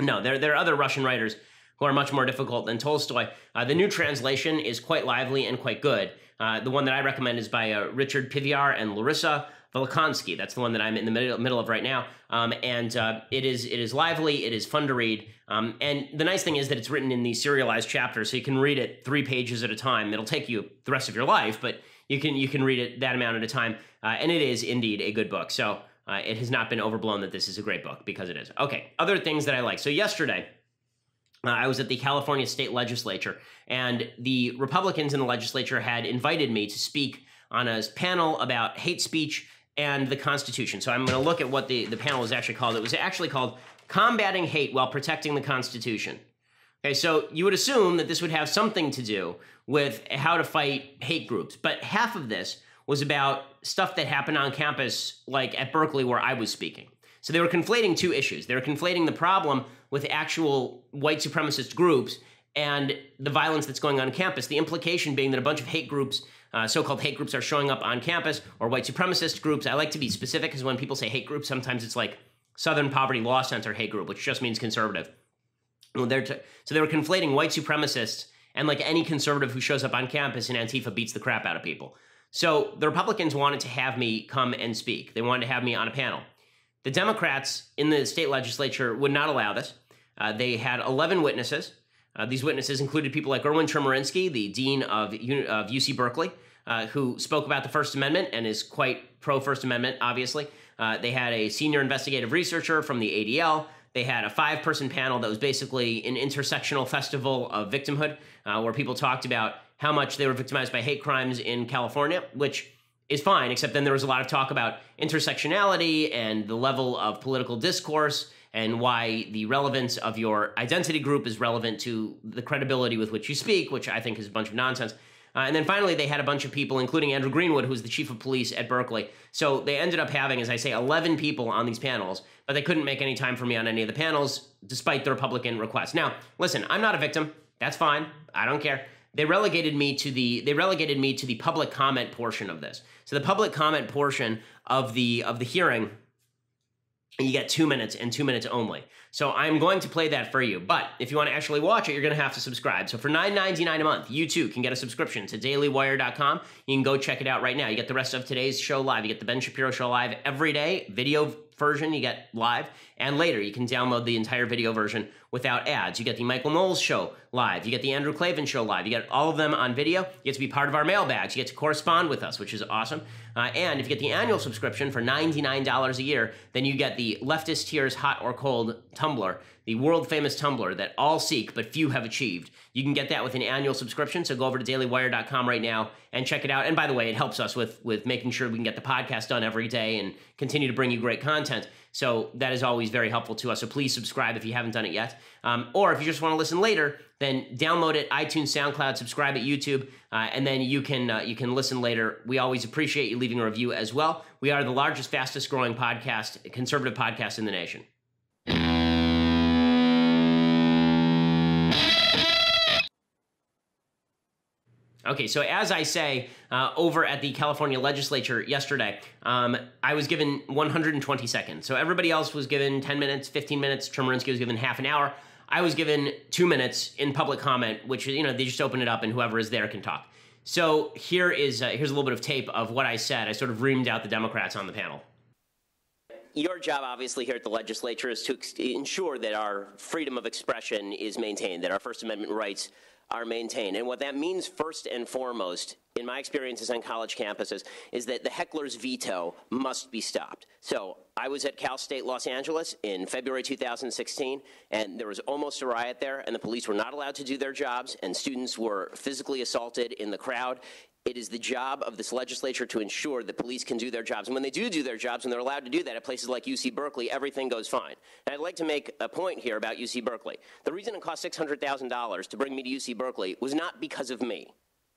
no, there are other Russian writers who are much more difficult than Tolstoy. The new translation is quite lively and quite good. The one that I recommend is by Richard Piviar and Larissa Volkansky. That's the one that I'm in the middle of right now. It is lively, it is fun to read. And the nice thing is that it's written in these serialized chapters, so you can read it 3 pages at a time. It'll take you the rest of your life, but you can read it that amount at a time. And it is indeed a good book. So it has not been overblown that this is a great book, because it is. Okay, other things that I like. So yesterday, I was at the California State Legislature, and the Republicans in the legislature had invited me to speak on a panel about hate speech and the Constitution. So I'm going to look at what the panel was actually called. It was actually called Combating Hate While Protecting the Constitution. Okay, so you would assume that this would have something to do with how to fight hate groups, but half of this was about stuff that happened on campus, like at Berkeley where I was speaking. So they were conflating 2 issues. They were conflating the problem with actual white supremacist groups and the violence that's going on campus, the implication being that a bunch of hate groups, so-called hate groups, are showing up on campus, or white supremacist groups. I like to be specific, because when people say hate group, sometimes it's like Southern Poverty Law Center hate group, which just means conservative. So they were conflating white supremacists and like any conservative who shows up on campus and Antifa beats the crap out of people. So the Republicans wanted to have me come and speak. They wanted to have me on a panel. The Democrats in the state legislature would not allow this. They had 11 witnesses. These witnesses included people like Erwin Chemerinsky, the dean of UC Berkeley, who spoke about the First Amendment and is quite pro-First Amendment, obviously. They had a senior investigative researcher from the ADL. They had a 5-person panel that was basically an intersectional festival of victimhood, where people talked about how much they were victimized by hate crimes in California, which is fine, except then there was a lot of talk about intersectionality and the level of political discourse and why the relevance of your identity group is relevant to the credibility with which you speak, which I think is a bunch of nonsense. And then finally, they had a bunch of people, including Andrew Greenwood, who's the chief of police at Berkeley. So they ended up having, as I say, 11 people on these panels, but they couldn't make any time for me on any of the panels, despite the Republican request. Now, listen, I'm not a victim. That's fine. I don't care. They relegated me to the public comment portion of this. So the public comment portion of the hearing, you get 2 minutes and 2 minutes only. So I'm going to play that for you. But if you want to actually watch it, you're going to have to subscribe. So for $9.99 a month, you too can get a subscription to dailywire.com. You can go check it out right now. You get the rest of today's show live. You get the Ben Shapiro show live every day, video version you get live, and later you can download the entire video version without ads. You get the Michael Knowles show live. You get the Andrew Klavan show live. You get all of them on video. You get to be part of our mailbags. You get to correspond with us, which is awesome. And if you get the annual subscription for $99 a year, then you get the Leftist Tears Hot or Cold tumbler the world-famous Tumblr that all seek but few have achieved. You can get that with an annual subscription, so go over to dailywire.com right now and check it out. And by the way, it helps us with making sure we can get the podcast done every day and continue to bring you great content. So that is always very helpful to us. So please subscribe if you haven't done it yet. Or if you just want to listen later, then download it, iTunes, SoundCloud, subscribe at YouTube, and then you can listen later. We always appreciate you leaving a review as well. We are the largest, fastest growing podcast, conservative podcast in the nation. Okay, so as I say, over at the California legislature yesterday, I was given 120 seconds. So everybody else was given 10 minutes, 15 minutes. Chemerinsky was given half an hour. I was given 2 minutes in public comment, which, they just open it up and whoever is there can talk. So here's a little bit of tape of what I said. I sort of reamed out the Democrats on the panel. Your job, obviously, here at the legislature is to ensure that our freedom of expression is maintained, that our First Amendment rights are maintained. And what that means, first and foremost, in my experiences on college campuses, is that the heckler's veto must be stopped. So I was at Cal State Los Angeles in February 2016, and there was almost a riot there, and the police were not allowed to do their jobs, and students were physically assaulted in the crowd. It is the job of this legislature to ensure that police can do their jobs. And when they do their jobs, when they're allowed to do that at places like UC Berkeley, everything goes fine. And I'd like to make a point here about UC Berkeley. The reason it cost $600,000 to bring me to UC Berkeley was not because of me.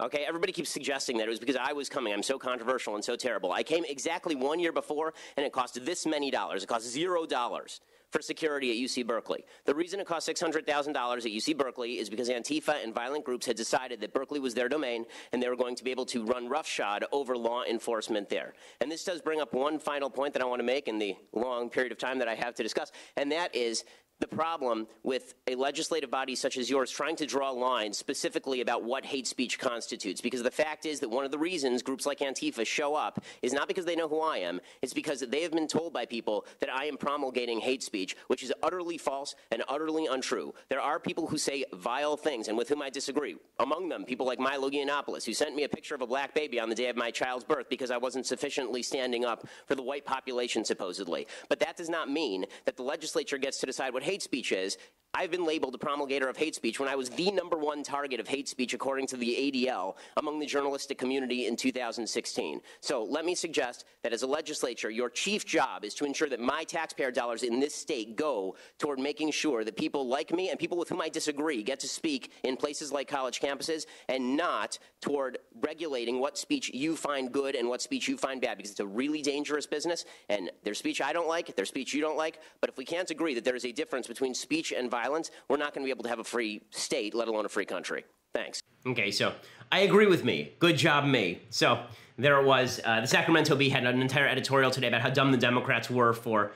Okay, everybody keeps suggesting that it was because I was coming. I'm so controversial and so terrible. I came exactly 1 year before, and it cost this many dollars. It cost $0 for security at UC Berkeley. The reason it cost $600,000 at UC Berkeley is because Antifa and violent groups had decided that Berkeley was their domain, and they were going to be able to run roughshod over law enforcement there. And this does bring up one final point that I want to make in the long period of time that I have to discuss, and that is the problem with a legislative body such as yours trying to draw lines specifically about what hate speech constitutes. Because the fact is that one of the reasons groups like Antifa show up is not because they know who I am, it's because they have been told by people that I am promulgating hate speech, which is utterly false and utterly untrue. There are people who say vile things and with whom I disagree. Among them, people like Milo Yiannopoulos, who sent me a picture of a black baby on the day of my child's birth because I wasn't sufficiently standing up for the white population, supposedly. But that does not mean that the legislature gets to decide what hate speech is. I've been labeled a promulgator of hate speech when I was the #1 target of hate speech according to the ADL among the journalistic community in 2016. So let me suggest that as a legislature, your chief job is to ensure that my taxpayer dollars in this state go toward making sure that people like me and people with whom I disagree get to speak in places like college campuses, and not toward regulating what speech you find good and what speech you find bad, because it's a really dangerous business, and there's speech I don't like, there's speech you don't like, but if we can't agree that there is a difference between speech and violence, we're not going to be able to have a free state, let alone a free country. Thanks. Okay, so I agree with me. Good job, me. So there it was. The Sacramento Bee had an entire editorial today about how dumb the Democrats were for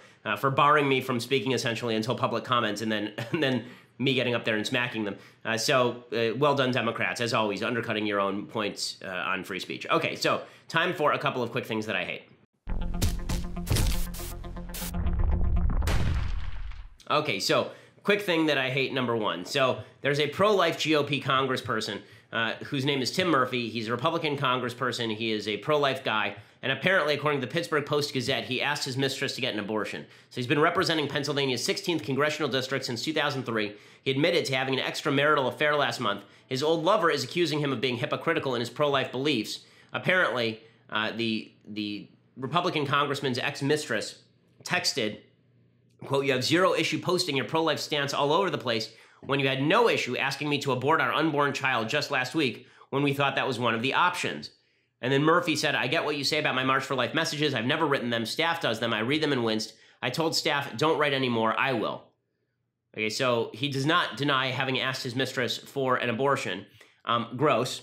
barring me from speaking essentially until public comments, and then me getting up there and smacking them. So well done, Democrats, as always, undercutting your own points on free speech. Okay, so time for a couple of quick things that I hate. Okay, so quick thing that I hate, #1. So there's a pro-life GOP congressperson whose name is Tim Murphy. He's a Republican congressperson. He is a pro-life guy. And apparently, according to the Pittsburgh Post-Gazette, he asked his mistress to get an abortion. So he's been representing Pennsylvania's 16th congressional district since 2003. He admitted to having an extramarital affair last month. His old lover is accusing him of being hypocritical in his pro-life beliefs. Apparently, the Republican congressman's ex-mistress texted, quote, "You have zero issue posting your pro-life stance all over the place when you had no issue asking me to abort our unborn child just last week when we thought that was one of the options." And then Murphy said, "I get what you say about my March for Life messages. I've never written them. Staff does them. I read them and winced. I told staff, don't write anymore. I will." Okay, so he does not deny having asked his mistress for an abortion. Gross.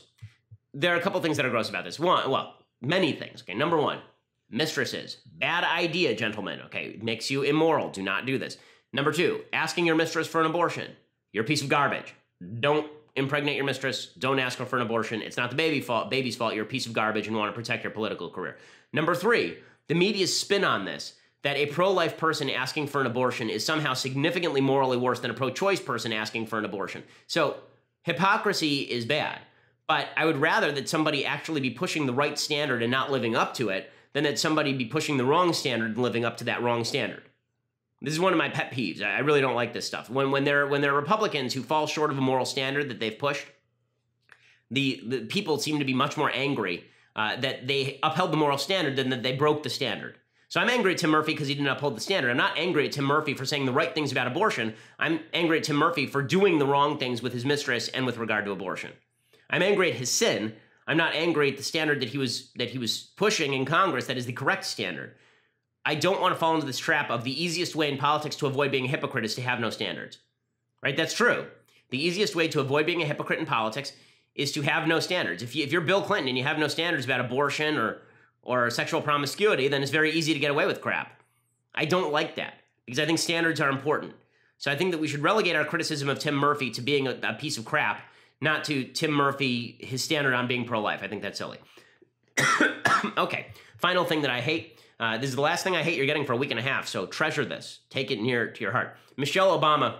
There are a couple things that are gross about this. One, well, many things. Okay, #1. Mistresses. Bad idea, gentlemen. Okay, it makes you immoral. Do not do this. #2, asking your mistress for an abortion. You're a piece of garbage. Don't impregnate your mistress. Don't ask her for an abortion. It's not the baby's fault. You're a piece of garbage and want to protect your political career. #3, the media's spin on this, that a pro-life person asking for an abortion is somehow significantly morally worse than a pro-choice person asking for an abortion. So hypocrisy is bad, but I would rather that somebody actually be pushing the right standard and not living up to it than that somebody be pushing the wrong standard and living up to that wrong standard. This is one of my pet peeves. I really don't like this stuff. When there are Republicans who fall short of a moral standard that they've pushed, the people seem to be much more angry that they upheld the moral standard than that they broke the standard. So I'm angry at Tim Murphy because he didn't uphold the standard. I'm not angry at Tim Murphy for saying the right things about abortion. I'm angry at Tim Murphy for doing the wrong things with his mistress and with regard to abortion. I'm angry at his sin. I'm not angry at the standard that he was pushing in Congress that is the correct standard. I don't want to fall into this trap of the easiest way in politics to avoid being a hypocrite is to have no standards. Right? That's true. The easiest way to avoid being a hypocrite in politics is to have no standards. If you're Bill Clinton and you have no standards about abortion or sexual promiscuity, then it's very easy to get away with crap. I don't like that because I think standards are important. So I think that we should relegate our criticism of Tim Murphy to being a piece of crap, not to Tim Murphy, his standard on being pro-life. I think that's silly. Okay, final thing that I hate. This is the last thing I hate you're getting for a week and a half, so treasure this. Take it near to your heart. Michelle Obama,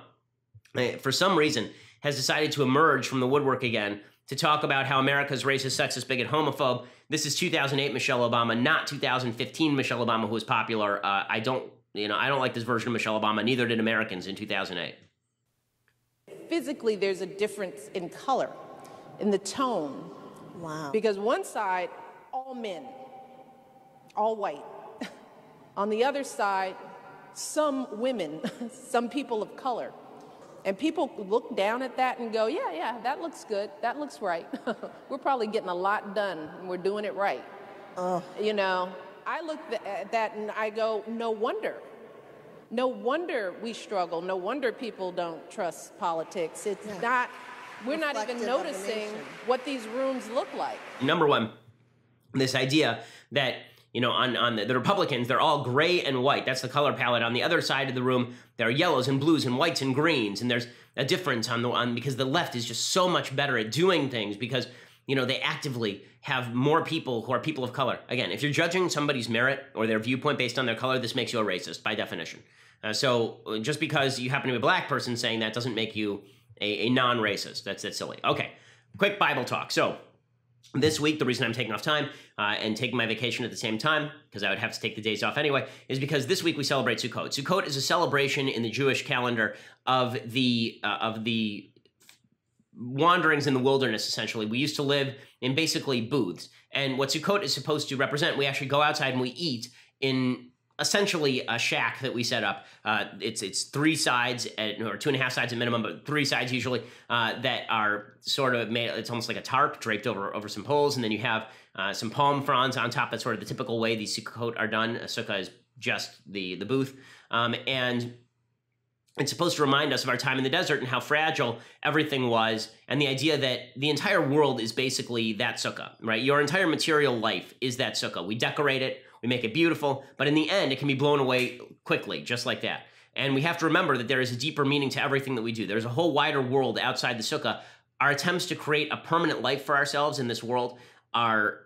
for some reason, has decided to emerge from the woodwork again to talk about how America's racist, sexist, bigot, homophobe. This is 2008 Michelle Obama, not 2015 Michelle Obama, who was popular. I don't like this version of Michelle Obama. Neither did Americans in 2008. Physically, there's a difference in color, in the tone. Wow. Because one side, all men, all white. On the other side, some women, some people of color. And people look down at that and go, yeah, that looks good. That looks right. We're probably getting a lot done and we're doing it right. You know, I look at that and I go, no wonder. No wonder we struggle. No wonder people don't trust politics. It's not, we're not even noticing what these rooms look like. Number one, this idea that, you know, on the Republicans, they're all gray and white. That's the color palette. On the other side of the room, there are yellows and blues and whites and greens. And there's a difference because the left is just so much better at doing things because, you know, they actively have more people who are people of color. Again, if you're judging somebody's merit or their viewpoint based on their color, this makes you a racist by definition. So just because you happen to be a black person saying that doesn't make you a non-racist. That's silly. Okay, quick Bible talk. So this week, the reason I'm taking off time and taking my vacation at the same time, because I would have to take the days off anyway, is because this week we celebrate Sukkot. Sukkot is a celebration in the Jewish calendar of the wanderings in the wilderness, essentially. We used to live in basically booths. And what Sukkot is supposed to represent, we actually go outside and we eat in essentially a shack that we set up. It's 3 sides, or 2.5 sides at minimum, but 3 sides usually, that are sort of made, it's almost like a tarp draped over some poles, and then you have some palm fronds on top. That's sort of the typical way these sukkot are done. A sukkah is just the booth. And it's supposed to remind us of our time in the desert and how fragile everything was, and the idea that the entire world is basically that sukkah, right? Your entire material life is that sukkah. We decorate it, we make it beautiful, but in the end, it can be blown away quickly, just like that. And we have to remember that there is a deeper meaning to everything that we do. There's a whole wider world outside the sukkah. Our attempts to create a permanent life for ourselves in this world are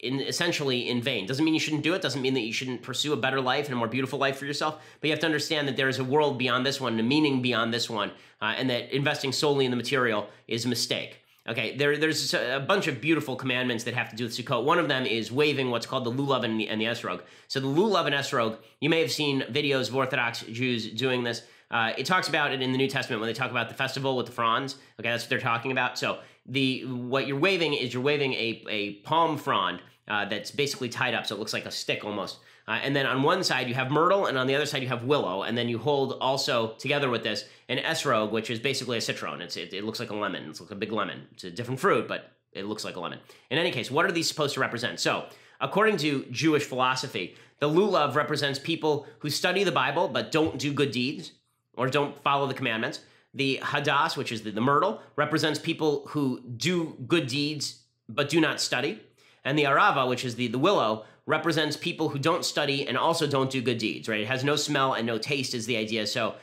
essentially in vain. Doesn't mean you shouldn't do it. Doesn't mean that you shouldn't pursue a better life and a more beautiful life for yourself. But you have to understand that there is a world beyond this one, a meaning beyond this one, and that investing solely in the material is a mistake. Okay, there's a bunch of beautiful commandments that have to do with Sukkot. One of them is waving what's called the lulav and the esrog. So the lulav and esrog, you may have seen videos of Orthodox Jews doing this. It talks about it in the New Testament when they talk about the festival with the fronds. Okay, that's what they're talking about. So what you're waving is you're waving a palm frond that's basically tied up, so it looks like a stick almost. And then on one side you have myrtle, and on the other side you have willow, and then you hold also together with this an esrog, which is basically a citron. It looks like a lemon. It's like a big lemon. It's a different fruit, but it looks like a lemon. In any case, what are these supposed to represent? So, according to Jewish philosophy, the lulav represents people who study the Bible but don't do good deeds or don't follow the commandments. The hadas, which is the myrtle, represents people who do good deeds but do not study. And the arava, which is the willow, represents people who don't study and also don't do good deeds, right? It has no smell and no taste is the idea. So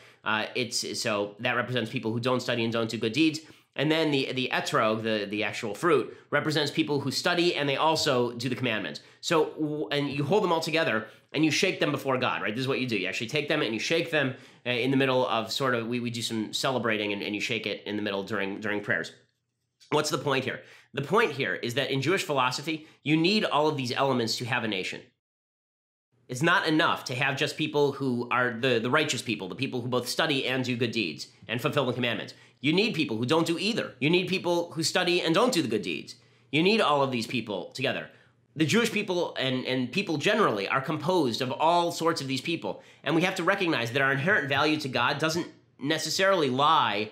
so that represents people who don't study and don't do good deeds. And then the etrog, the actual fruit, represents people who study and they also do the commandments. So, and you hold them all together and you shake them before God, right? This is what you do. You actually take them and you shake them in the middle of sort of, we do some celebrating and you shake it in the middle during prayers. What's the point here? The point here is that in Jewish philosophy, you need all of these elements to have a nation. It's not enough to have just people who are the righteous people, the people who both study and do good deeds and fulfill the commandments. You need people who don't do either. You need people who study and don't do the good deeds. You need all of these people together. The Jewish people and people generally are composed of all sorts of these people. And we have to recognize that our inherent value to God doesn't necessarily lie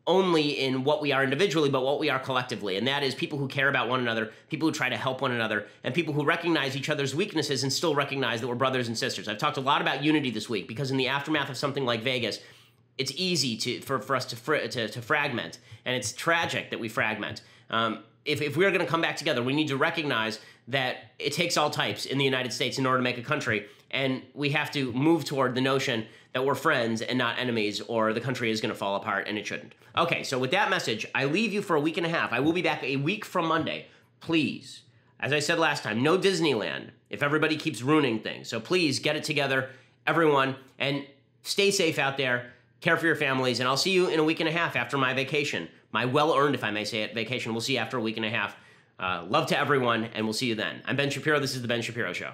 only in what we are individually, but what we are collectively. And that is people who care about one another, people who try to help one another, and people who recognize each other's weaknesses and still recognize that we're brothers and sisters. I've talked a lot about unity this week because in the aftermath of something like Vegas, it's easy for us to fragment, and it's tragic that we fragment. If we're going to come back together, we need to recognize that it takes all types in the United States in order to make a country, and we have to move toward the notion that we're friends and not enemies, or the country is going to fall apart, and it shouldn't. Okay, so with that message, I leave you for a week and a half. I will be back a week from Monday. Please, as I said last time, no Disneyland if everybody keeps ruining things. So please get it together, everyone, and stay safe out there. Care for your families, and I'll see you in a week and a half after my vacation. My well-earned, if I may say it, vacation. We'll see you after a week and a half. Love to everyone, and we'll see you then. I'm Ben Shapiro. This is The Ben Shapiro Show.